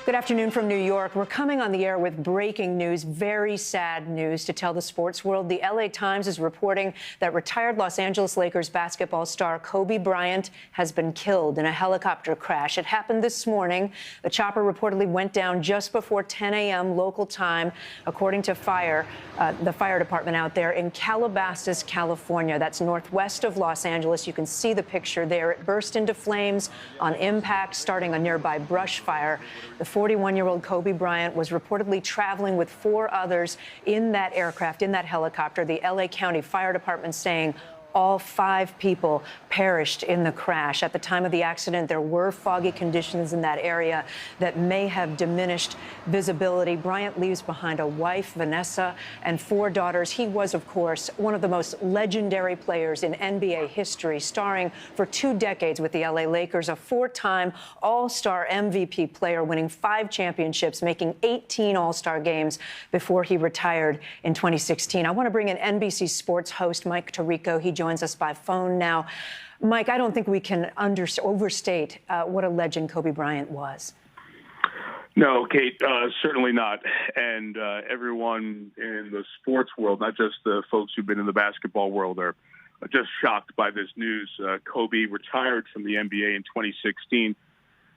Good afternoon from New York. We're coming on the air with breaking news, very sad news to tell the sports world. The LA Times is reporting that retired Los Angeles Lakers basketball star Kobe Bryant has been killed in a helicopter crash. It happened this morning. The chopper reportedly went down just before 10 a.m. local time, according to the fire department out there in Calabasas, California. That's northwest of Los Angeles. You can see the picture there. It burst into flames on impact, starting a nearby brush fire. The 41-year-old Kobe Bryant was reportedly traveling with 4 others in that aircraft, in that helicopter. The LA County Fire Department saying all 5 people perished in the crash. At the time of the accident, there were foggy conditions in that area that may have diminished visibility. Bryant leaves behind a wife, Vanessa, and 4 daughters. He was, of course, one of the most legendary players in NBA history, starring for 2 decades with the LA Lakers, a 4-time All-Star MVP player, winning 5 championships, making 18 All-Star games before he retired in 2016. I want to bring in NBC Sports host Mike Tirico. He joins us by phone now. Mike, I don't think we can overstate what a legend Kobe Bryant was. No, Kate, certainly not. And everyone in the sports world, not just the folks who've been in the basketball world, are just shocked by this news. Kobe retired from the NBA in 2016.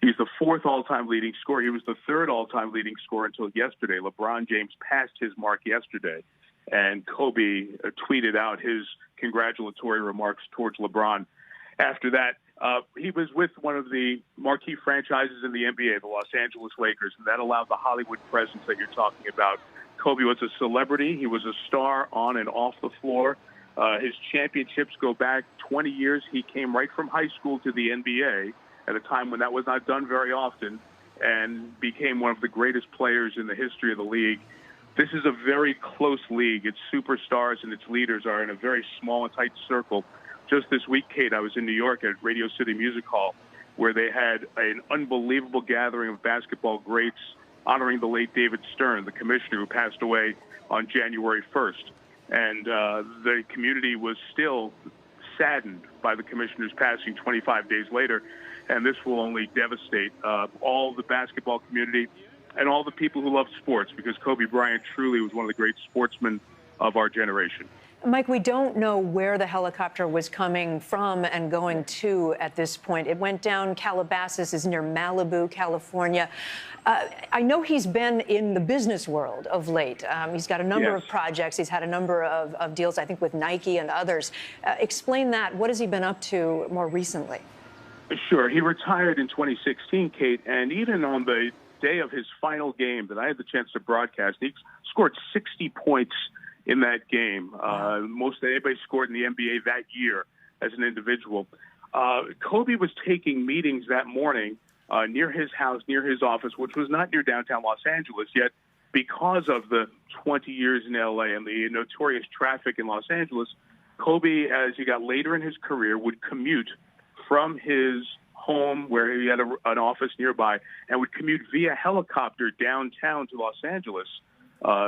He's the 4th all-time leading scorer. He was the 3rd all-time leading scorer until yesterday. LeBron James passed his mark yesterday. And Kobe tweeted out his congratulatory remarks towards LeBron. After that, he was with one of the marquee franchises in the NBA, the Los Angeles Lakers, and that allowed the Hollywood presence that you're talking about. Kobe was a celebrity. He was a star on and off the floor. His championships go back 20 years. He came right from high school to the NBA at a time when that was not done very often, and became one of the greatest players in the history of the league. This is a very close league. Its superstars and its leaders are in a very small and tight circle. Just this week, Kate, I was in New York at Radio City Music Hall, where they had an unbelievable gathering of basketball greats honoring the late David Stern, the commissioner who passed away on January 1st. And the community was still saddened by the commissioner's passing 25 days later. And this will only devastate all the basketball community and all the people who love sports, because Kobe Bryant truly was one of the great sportsmen of our generation. Mike, we don't know where the helicopter was coming from and going to at this point. It went down. Calabasas is near Malibu, California. I know he's been in the business world of late. He's got a number of projects. He's had a number of deals, I think, with Nike and others. Explain that. What has he been up to more recently? Sure. He retired in 2016, Kate, and even on the day of his final game that I had the chance to broadcast, he scored 60 points in that game. Most that anybody scored in the NBA that year as an individual. Kobe was taking meetings that morning near his house, near his office, which was not near downtown Los Angeles yet. Because of the 20 years in LA and the notorious traffic in Los Angeles, Kobe, as he got later in his career, would commute from his home, where he had an office nearby, and would commute via helicopter downtown to Los Angeles,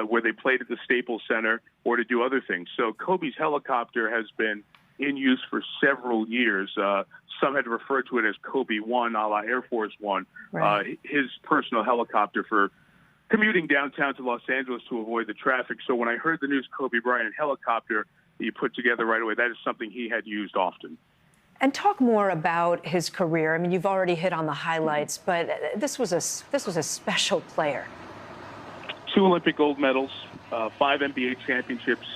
where they played at the Staples Center, or to do other things. So Kobe's helicopter has been in use for several years. Some had referred to it as Kobe One, a la Air Force One, right. His personal helicopter for commuting downtown to Los Angeles to avoid the traffic. So when I heard the news Kobe Bryant helicopter, you put together right away, that is something he had used often. And talk more about his career. I mean, you've already hit on the highlights, but this was a special player. 2 Olympic gold medals, 5 NBA championships.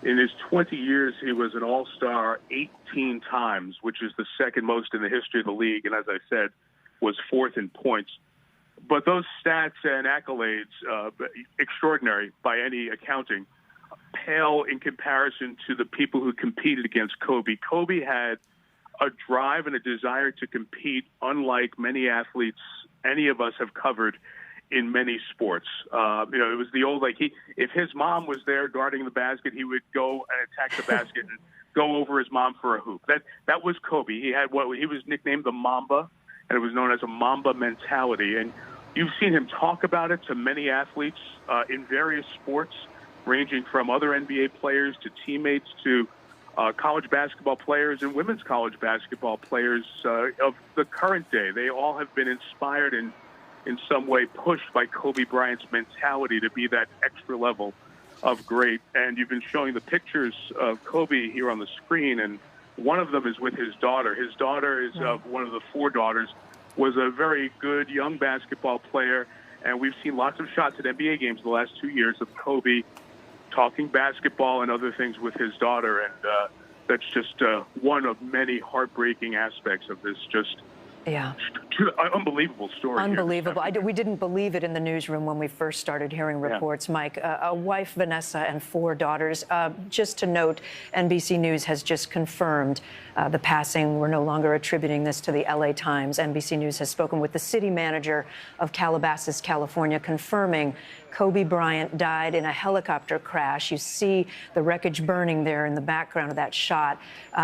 In his 20 years, he was an all-star 18 times, which is the 2nd most in the history of the league, and as I said, was 4th in points. But those stats and accolades, extraordinary by any accounting, pale in comparison to the people who competed against Kobe. Kobe had a drive and a desire to compete unlike many athletes any of us have covered in many sports. It was the old, if his mom was there guarding the basket, he would go and attack the basket and go over his mom for a hoop. That was Kobe. He had he was nicknamed the Mamba, and it was known as a Mamba mentality. And you've seen him talk about it to many athletes in various sports, ranging from other NBA players to teammates to college basketball players and women's college basketball players of the current day. They all have been inspired and in some way pushed by Kobe Bryant's mentality to be that extra level of great. And you've been showing the pictures of Kobe here on the screen, and one of them is with his daughter. His daughter is one of the four daughters, was a very good young basketball player, and we've seen lots of shots at NBA games the last 2 years of Kobe talking basketball and other things with his daughter, and that's just one of many heartbreaking aspects of this unbelievable story. Unbelievable. We didn't believe it in the newsroom when we first started hearing reports, Mike. A wife, Vanessa, and four daughters. Just to note, NBC News has just confirmed the passing. We're no longer attributing this to the LA Times. NBC News has spoken with the city manager of Calabasas, California, confirming Kobe Bryant died in a helicopter crash. You see the wreckage burning there in the background of that shot.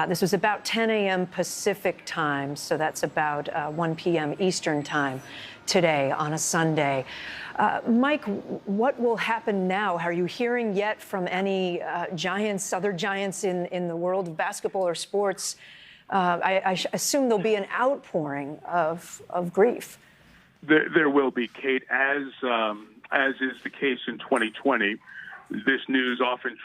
This was about 10 a.m. Pacific time, so that's about 1 p.m. Eastern time today on a Sunday. Mike, what will happen now? Are you hearing yet from any other giants in the world of basketball or sports? I assume there'll be an outpouring of grief. There will be, Kate, as is the case in 2020. This news often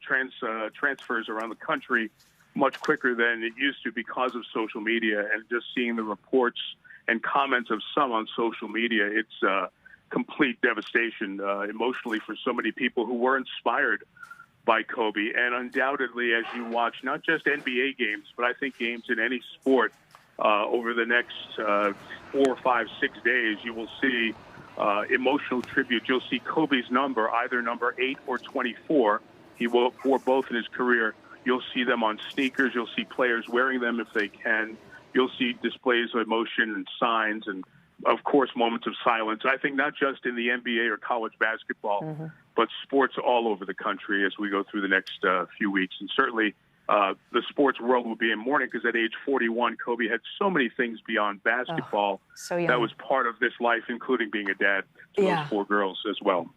transfers around the country much quicker than it used to because of social media, and just seeing the reports and comments of some on social media, it's complete devastation emotionally for so many people who were inspired by Kobe. And undoubtedly, as you watch not just NBA games, but I think games in any sport over the next 4, 5, 6 days, you will see emotional tribute. You'll see Kobe's number, either number 8 or 24. He wore both in his career. You'll see them on sneakers. You'll see players wearing them if they can. You'll see displays of emotion and signs and, of course, moments of silence. I think not just in the NBA or college basketball, but sports all over the country as we go through the next few weeks. And certainly the sports world will be in mourning because at age 41, Kobe had so many things beyond basketball so young. That was part of this life, including being a dad to those four girls as well.